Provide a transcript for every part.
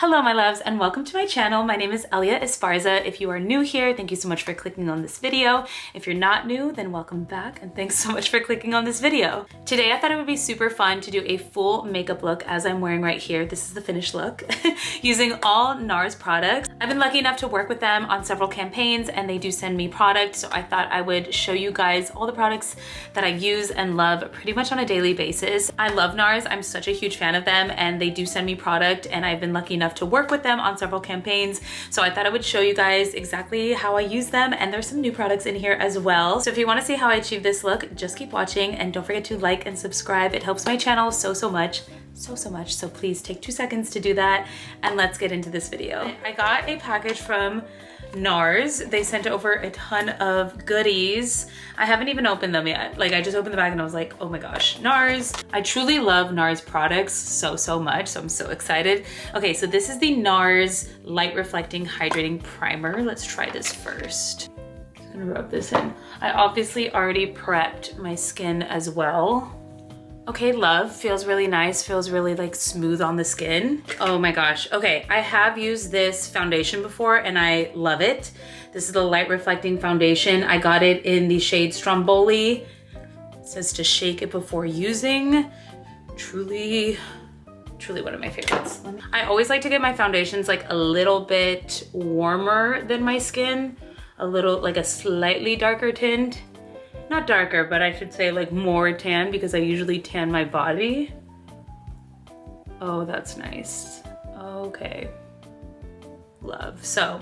Hello my loves and welcome to my channel. My name is Elia Esparza. If you are new here, thank you so much for clicking on this video. If you're not new, then welcome back and thanks so much for clicking on this video. Today I thought it would be super fun to do a full makeup look as I'm wearing right here. This is the finished look using all Nars products. I've been lucky enough to work with them on several campaigns and they do send me products, so I thought I would show you guys all the products that I use and love pretty much on a daily basis. I love Nars. I'm such a huge fan of them and they do send me product and I've been lucky enough to work with them on several campaigns. So I thought I would show you guys exactly how I use them, and there's some new products in here as well. So if you want to see how I achieve this look, just keep watching and don't forget to like and subscribe. It helps my channel so much. So please take 2 seconds to do that and let's get into this video. I got a package from Nars. They sent over a ton of goodies. I haven't even opened them yet. Like, I just opened the bag and I was like, oh my gosh, Nars. I truly love Nars products so much, so I'm so excited. Okay, so this is the Nars Light Reflecting Hydrating Primer. Let's try this first. I'm gonna rub this in. I obviously already prepped my skin as well. Okay, love, feels really nice, feels really like smooth on the skin. Oh my gosh, okay, I have used this foundation before and I love it. This is the Light Reflecting Foundation. I got it in the shade Stromboli. It says to shake it before using. Truly one of my favorites. I always like to get my foundations like a little bit warmer than my skin. A little, like a slightly darker tint. Not darker, but I should say like more tan because I usually tan my body. Oh, that's nice. Okay, love. So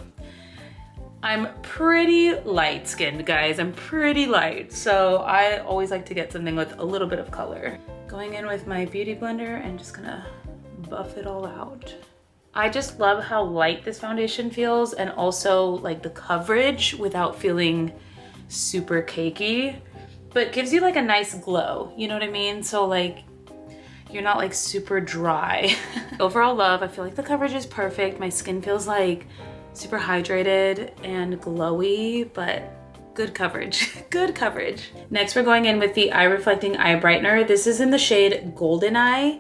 I'm pretty light skinned, guys. I'm pretty light. So I always like to get something with a little bit of color. Going in with my beauty blender and just gonna buff it all out. I just love how light this foundation feels and also like the coverage without feeling super cakey, but gives you like a nice glow, you know what I mean? So like you're not like super dry. Overall love, I feel like the coverage is perfect. My skin feels like super hydrated and glowy, but good coverage, good coverage. Next we're going in with the Eye Reflecting Eye Brightener. This is in the shade Golden Eye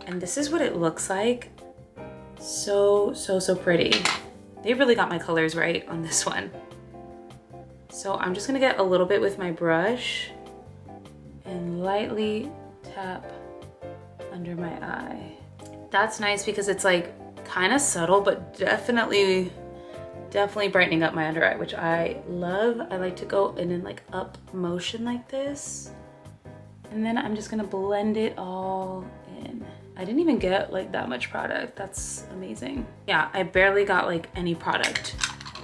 and this is what it looks like. So pretty. They really got my colors right on this one. So I'm just gonna get a little bit with my brush and lightly tap under my eye. That's nice because it's like kind of subtle, but definitely brightening up my under eye, which I love. I like to go in like up motion like this. And then I'm just gonna blend it all in. I didn't even get like that much product. That's amazing. Yeah, I barely got like any product,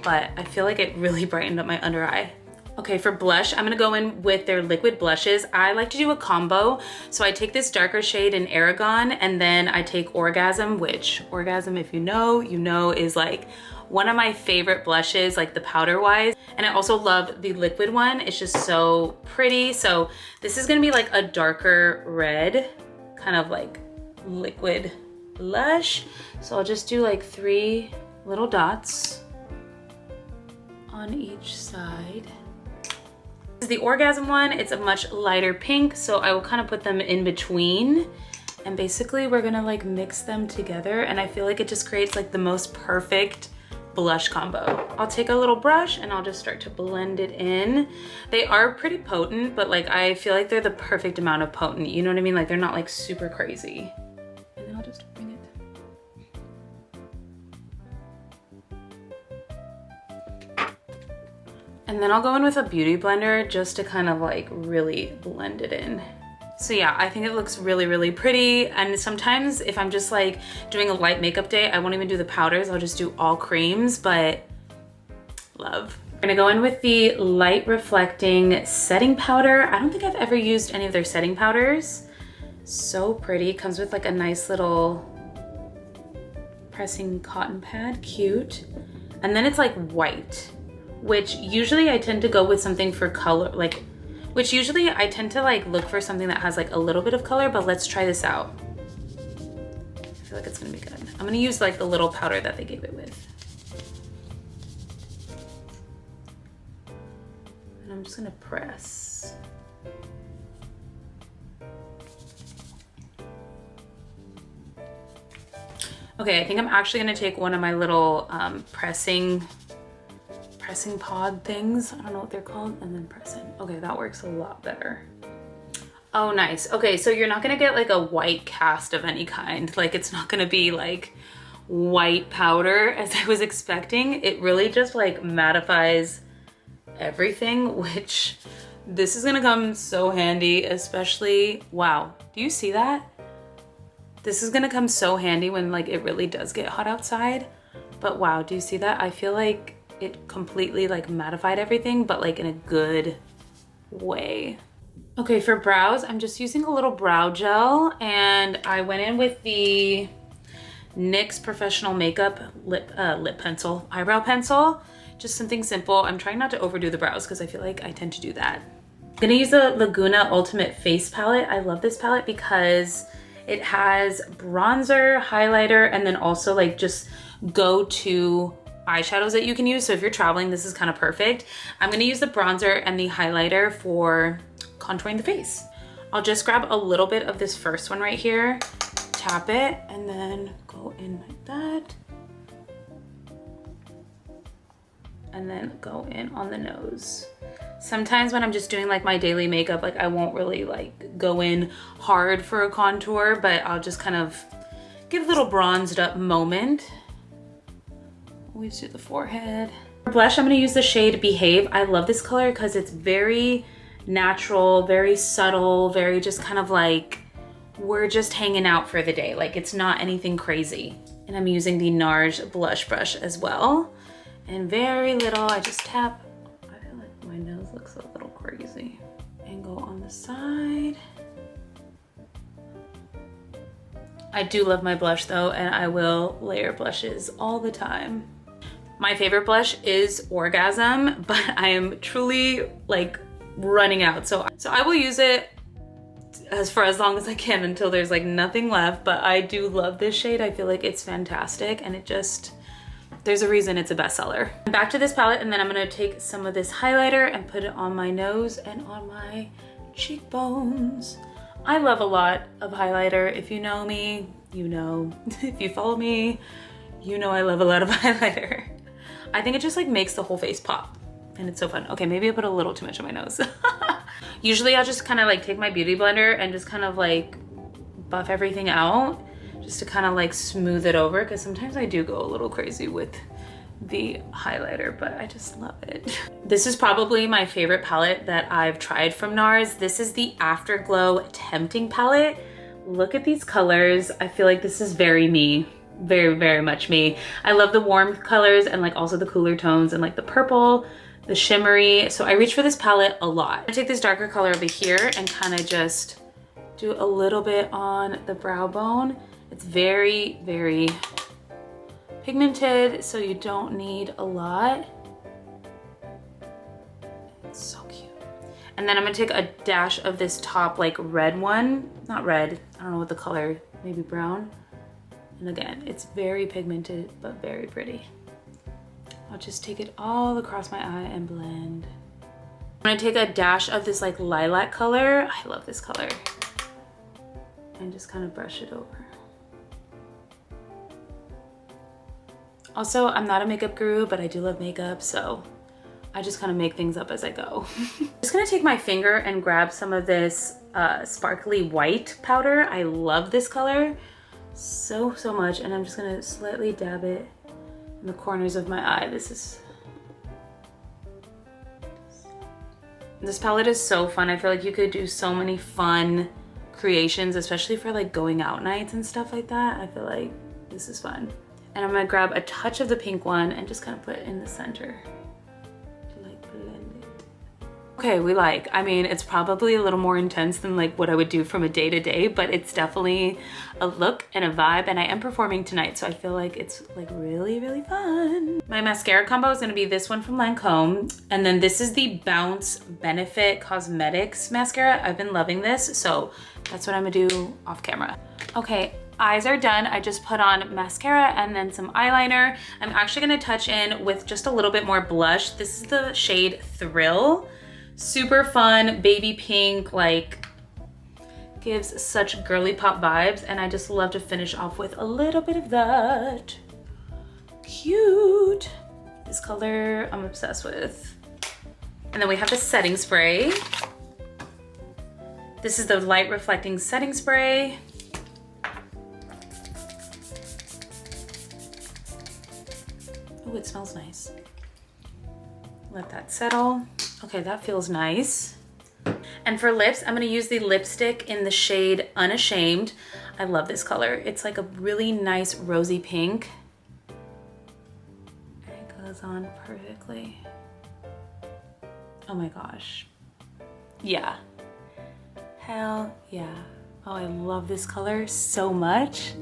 but I feel like it really brightened up my under eye. Okay, for blush, I'm gonna go in with their liquid blushes. I like to do a combo. So I take this darker shade in Aragon and then I take Orgasm, which Orgasm, if you know, is like one of my favorite blushes, like the powder wise. And I also love the liquid one. It's just so pretty. So this is gonna be like a darker red, kind of like liquid blush. So I'll just do like 3 little dots on each side. This is the Orgasm one. It's a much lighter pink, so I will kind of put them in between. And basically we're gonna like mix them together and I feel like it just creates like the most perfect blush combo. I'll take a little brush and I'll just start to blend it in. They are pretty potent, but like I feel like they're the perfect amount of potent, you know what I mean? Like they're not like super crazy. And then I'll just bring it. And then I'll go in with a beauty blender just to kind of like really blend it in. So yeah, I think it looks really pretty. And sometimes if I'm just like doing a light makeup day, I won't even do the powders. I'll just do all creams, but love. I'm gonna go in with the Light Reflecting Setting Powder. I don't think I've ever used any of their setting powders. So pretty, comes with like a nice little pressing cotton pad, cute. And then it's like white, which usually I tend to go with something for color, like, which usually I tend to like look for something that has like a little bit of color, but let's try this out. I feel like it's gonna be good. I'm gonna use like the little powder that they gave it with. And I'm just gonna press. Okay, I think I'm actually gonna take one of my little pressing pod things. I don't know what they're called, and then press in. Okay, that works a lot better. Oh, nice. Okay, so you're not gonna get like a white cast of any kind. Like it's not gonna be like white powder as I was expecting. It really just like mattifies everything, which this is gonna come so handy, especially, wow, do you see that? This is gonna come so handy when like it really does get hot outside. But wow, do you see that? I feel like it completely like mattified everything, but like in a good way. Okay, for brows, I'm just using a little brow gel, and I went in with the NYX Professional Makeup eyebrow pencil. Just something simple. I'm trying not to overdo the brows because I feel like I tend to do that. I'm gonna use the Laguna Ultimate Face Palette. I love this palette because it has bronzer, highlighter, and then also like just go-to eyeshadows that you can use. So if you're traveling, this is kind of perfect. I'm gonna use the bronzer and the highlighter for contouring the face. I'll just grab a little bit of this first one right here, tap it, and then go in like that. And then go in on the nose. Sometimes when I'm just doing like my daily makeup, like I won't really like go in hard for a contour, but I'll just kind of give a little bronzed up moment. Always do the forehead. For blush, I'm gonna use the shade Behave. I love this color because it's very natural, very subtle, very just kind of like, we're just hanging out for the day. Like it's not anything crazy. And I'm using the Nars blush brush as well. And very little, I just tap. I feel like my nose looks a little crazy. And go on the side. I do love my blush though, and I will layer blushes all the time. My favorite blush is Orgasm, but I am truly like running out. So I will use it for as long as I can until there's like nothing left, but I do love this shade. I feel like it's fantastic, and it just, there's a reason it's a bestseller. Back to this palette, and then I'm gonna take some of this highlighter and put it on my nose and on my cheekbones. I love a lot of highlighter. If you know me, you know. If you follow me, you know I love a lot of highlighter. I think it just like makes the whole face pop, and it's so fun. Okay, maybe I put a little too much on my nose. Usually I'll just kind of like take my beauty blender and just kind of like buff everything out just to kind of like smooth it over, because sometimes I do go a little crazy with the highlighter, but I just love it. This is probably my favorite palette that I've tried from Nars. This is the Afterglow Tempting palette. Look at these colors. I feel like this is very me. Very, very much me. I love the warm colors and like also the cooler tones and like the purple, the shimmery. So I reach for this palette a lot. I'm gonna take this darker color over here and kind of just do a little bit on the brow bone. It's very, very pigmented, so you don't need a lot. It's so cute. And then I'm gonna take a dash of this top like red one. Not red, I don't know what the color, maybe brown. And again, it's very pigmented, but very pretty. I'll just take it all across my eye and blend. I'm gonna take a dash of this like lilac color. I love this color. And just kind of brush it over. Also, I'm not a makeup guru, but I do love makeup, so I just kind of make things up as I go. I'm just gonna take my finger and grab some of this sparkly white powder. I love this color so much, and I'm just gonna slightly dab it in the corners of my eye. This palette is so fun. I feel like you could do so many fun creations, especially for like going out nights and stuff like that. I feel like this is fun. And I'm gonna grab a touch of the pink one and just kind of put it in the center to like blend it. Okay, I mean, it's probably a little more intense than like what I would do from a day to day, but it's definitely a look and a vibe, and I am performing tonight, so I feel like it's like really, really fun. My mascara combo is gonna be this one from Lancome, and then this is the Bounce Benefit Cosmetics mascara. I've been loving this, so that's what I'm gonna do off camera. Okay, eyes are done. I just put on mascara and then some eyeliner. I'm actually gonna touch in with just a little bit more blush. This is the shade Thrill. Super fun, baby pink, like Gives such girly pop vibes, and I just love to finish off with a little bit of that. Cute. This color I'm obsessed with. And then we have the setting spray. This is the light reflecting setting spray. Oh, it smells nice. Let that settle. Okay, that feels nice. And for lips, I'm gonna use the lipstick in the shade Unashamed. I love this color. It's like a really nice rosy pink. It goes on perfectly. Oh my gosh. Yeah. Hell yeah. Oh, I love this color so much.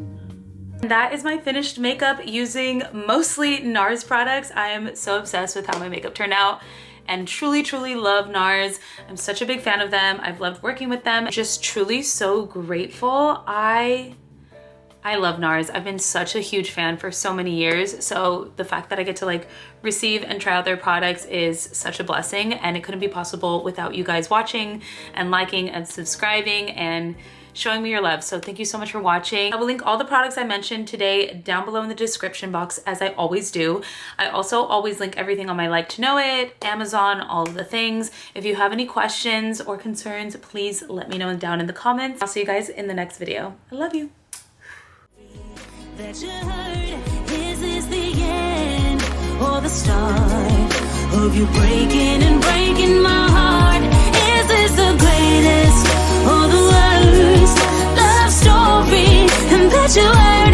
That is my finished makeup using mostly Nars products. I am so obsessed with how my makeup turned out and truly, truly love Nars. I'm such a big fan of them. I've loved working with them. Just truly so grateful. I love Nars. I've been such a huge fan for so many years. So the fact that I get to like receive and try out their products is such a blessing, and it couldn't be possible without you guys watching and liking and subscribing and showing me your love. So thank you so much for watching. I will link all the products I mentioned today down below in the description box, as I always do. I also always link everything on my Like to Know It, Amazon, all of the things. If you have any questions or concerns, please let me know down in the comments. I'll see you guys in the next video. I love you. That you heard, is this the end or the start of you breaking and breaking my heart? Is this the greatest or the worst love story? And that you heard